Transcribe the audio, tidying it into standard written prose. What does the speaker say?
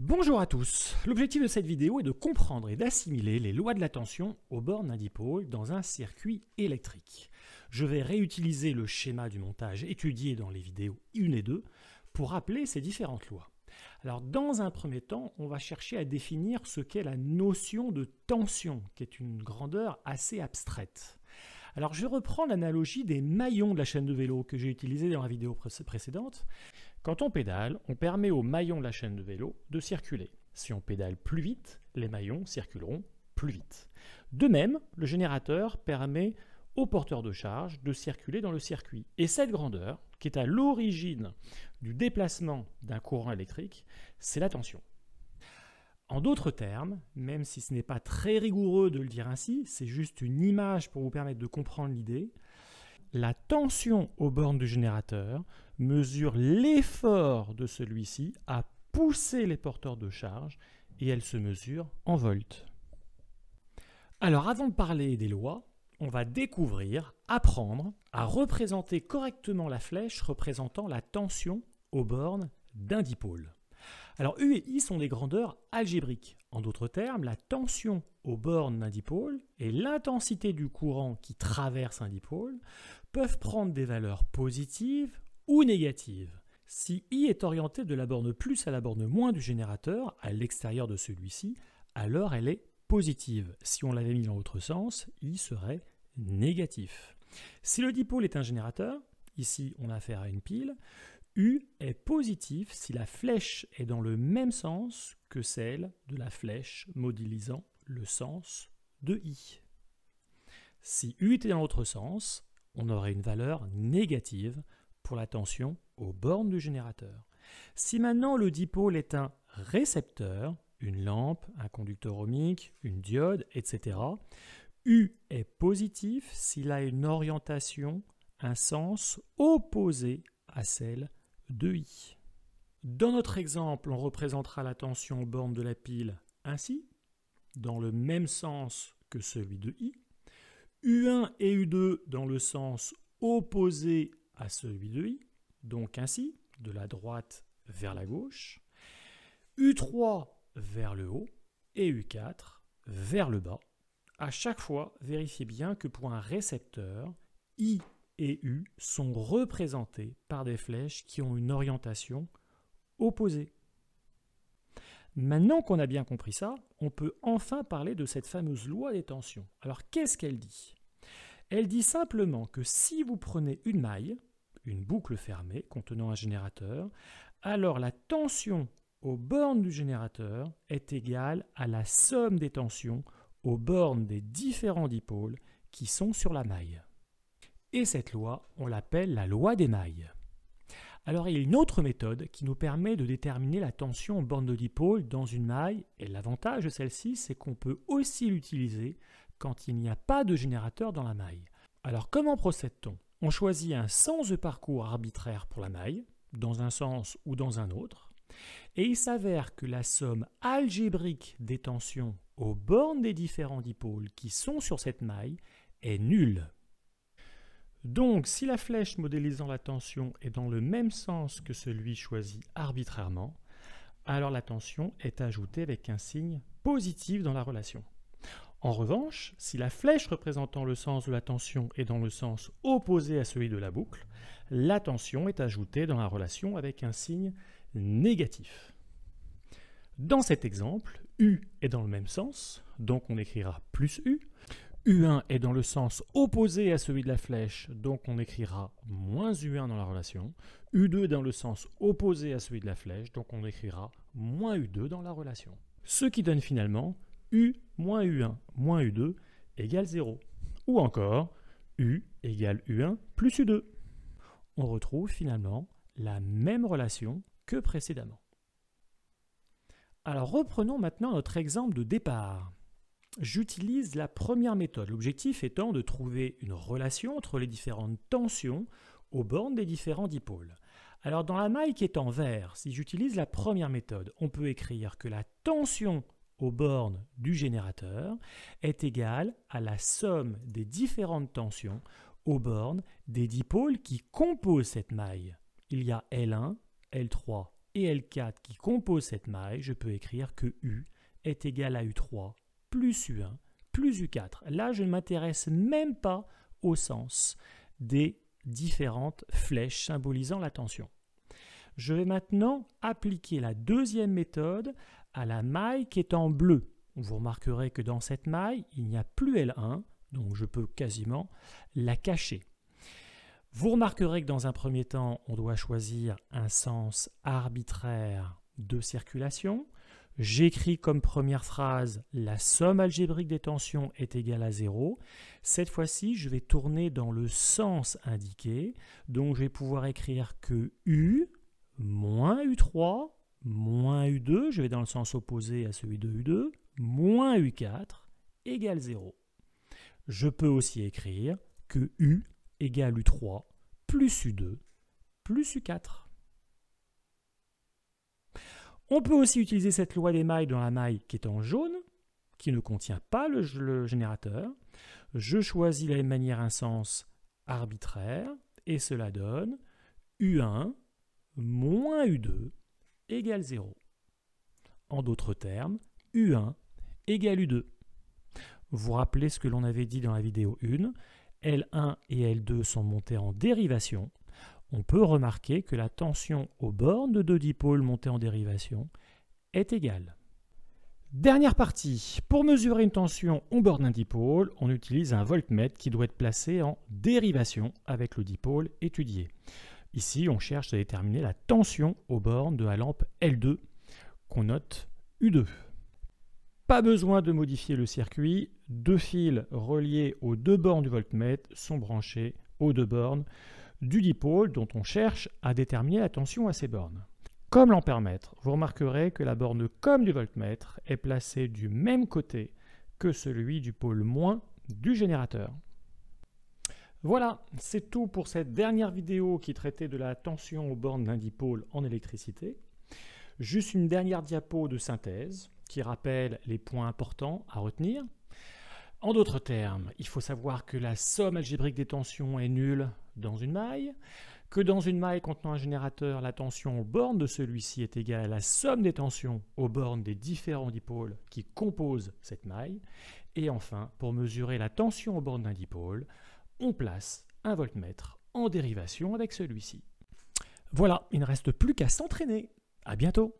Bonjour à tous. L'objectif de cette vidéo est de comprendre et d'assimiler les lois de la tension aux bornes d'un dipôle dans un circuit électrique. Je vais réutiliser le schéma du montage étudié dans les vidéos 1 et 2 pour rappeler ces différentes lois. Alors, dans un premier temps, on va chercher à définir ce qu'est la notion de tension, qui est une grandeur assez abstraite. Alors, je reprends l'analogie des maillons de la chaîne de vélo que j'ai utilisée dans la vidéo précédente. Quand on pédale, on permet aux maillons de la chaîne de vélo de circuler. Si on pédale plus vite, les maillons circuleront plus vite. De même, le générateur permet aux porteurs de charge de circuler dans le circuit. Et cette grandeur, qui est à l'origine du déplacement d'un courant électrique, c'est la tension. En d'autres termes, même si ce n'est pas très rigoureux de le dire ainsi, c'est juste une image pour vous permettre de comprendre l'idée, la tension aux bornes du générateur mesure l'effort de celui-ci à pousser les porteurs de charge et elle se mesure en volts. Alors avant de parler des lois, on va apprendre à représenter correctement la flèche représentant la tension aux bornes d'un dipôle. Alors U et I sont des grandeurs algébriques. En d'autres termes, la tension aux bornes d'un dipôle et l'intensité du courant qui traverse un dipôle peuvent prendre des valeurs positives ou négatives. Si I est orientée de la borne plus à la borne moins du générateur, à l'extérieur de celui-ci, alors elle est positive. Si on l'avait mis dans l'autre sens, I serait négatif. Si le dipôle est un générateur, ici on a affaire à une pile, U est positif si la flèche est dans le même sens que celle de la flèche modélisant le sens de I. Si U était dans l'autre sens, on aurait une valeur négative pour la tension aux bornes du générateur. Si maintenant le dipôle est un récepteur, une lampe, un conducteur ohmique, une diode, etc., U est positif s'il a une orientation, un sens opposé à celle de I. Dans notre exemple, on représentera la tension aux bornes de la pile ainsi, dans le même sens que celui de I, U1 et U2 dans le sens opposé à celui de I, donc ainsi, de la droite vers la gauche, U3 vers le haut et U4 vers le bas. À chaque fois, vérifiez bien que pour un récepteur, I et U sont représentés par des flèches qui ont une orientation opposée. Maintenant qu'on a bien compris ça, on peut enfin parler de cette fameuse loi des tensions. Alors qu'est-ce qu'elle dit? Elle dit simplement que si vous prenez une maille, une boucle fermée contenant un générateur, alors la tension aux bornes du générateur est égale à la somme des tensions aux bornes des différents dipôles qui sont sur la maille. Et cette loi, on l'appelle la loi des mailles. Alors il y a une autre méthode qui nous permet de déterminer la tension aux bornes de dipôle dans une maille, et l'avantage de celle-ci, c'est qu'on peut aussi l'utiliser quand il n'y a pas de générateur dans la maille. Alors comment procède-t-on? On choisit un sens de parcours arbitraire pour la maille, dans un sens ou dans un autre, et il s'avère que la somme algébrique des tensions aux bornes des différents dipôles qui sont sur cette maille est nulle. Donc, si la flèche modélisant la tension est dans le même sens que celui choisi arbitrairement, alors la tension est ajoutée avec un signe positif dans la relation. En revanche, si la flèche représentant le sens de la tension est dans le sens opposé à celui de la boucle, la tension est ajoutée dans la relation avec un signe négatif. Dans cet exemple, U est dans le même sens, donc on écrira plus U. U1 est dans le sens opposé à celui de la flèche, donc on écrira moins U1 dans la relation. U2 est dans le sens opposé à celui de la flèche, donc on écrira moins U2 dans la relation. Ce qui donne finalement U moins U1 moins U2 égale 0. Ou encore U égale U1 plus U2. On retrouve finalement la même relation que précédemment. Alors reprenons maintenant notre exemple de départ. J'utilise la première méthode, l'objectif étant de trouver une relation entre les différentes tensions aux bornes des différents dipôles. Alors dans la maille qui est en vert, si j'utilise la première méthode, on peut écrire que la tension aux bornes du générateur est égale à la somme des différentes tensions aux bornes des dipôles qui composent cette maille. Il y a L1, L3, et L4 qui composent cette maille, je peux écrire que U est égal à U3 plus U1 plus U4. Là, je ne m'intéresse même pas au sens des différentes flèches symbolisant la tension. Je vais maintenant appliquer la deuxième méthode à la maille qui est en bleu. Vous remarquerez que dans cette maille, il n'y a plus L1, donc je peux quasiment la cacher. Vous remarquerez que dans un premier temps, on doit choisir un sens arbitraire de circulation. J'écris comme première phrase « La somme algébrique des tensions est égale à 0 ». Cette fois-ci, je vais tourner dans le sens indiqué. Donc, je vais pouvoir écrire que U moins U3 moins U2, je vais dans le sens opposé à celui de U2, moins U4 égale 0. Je peux aussi écrire que U égale U3 plus U2 plus U4. On peut aussi utiliser cette loi des mailles dans la maille qui est en jaune, qui ne contient pas le générateur. Je choisis de la même manière un sens arbitraire et cela donne U1 moins U2 égale 0. En d'autres termes, U1 égale U2. Vous vous rappelez ce que l'on avait dit dans la vidéo 1, L1 et L2 sont montés en dérivation. On peut remarquer que la tension aux bornes de deux dipôles montés en dérivation est égale. Dernière partie, pour mesurer une tension aux bornes d'un dipôle, on utilise un voltmètre qui doit être placé en dérivation avec le dipôle étudié. Ici, on cherche à déterminer la tension aux bornes de la lampe L2, qu'on note U2. Pas besoin de modifier le circuit, deux fils reliés aux deux bornes du voltmètre sont branchés aux deux bornes du dipôle dont on cherche à déterminer la tension à ces bornes. Comme l'ampèremètre, vous remarquerez que la borne comme du voltmètre est placée du même côté que celui du pôle moins du générateur. Voilà, c'est tout pour cette dernière vidéo qui traitait de la tension aux bornes d'un dipôle en électricité. Juste une dernière diapo de synthèse qui rappelle les points importants à retenir. En d'autres termes, il faut savoir que la somme algébrique des tensions est nulle dans une maille, que dans une maille contenant un générateur, la tension aux bornes de celui-ci est égale à la somme des tensions aux bornes des différents dipôles qui composent cette maille. Et enfin, pour mesurer la tension aux bornes d'un dipôle, on place un voltmètre en dérivation avec celui-ci. Voilà, il ne reste plus qu'à s'entraîner. À bientôt!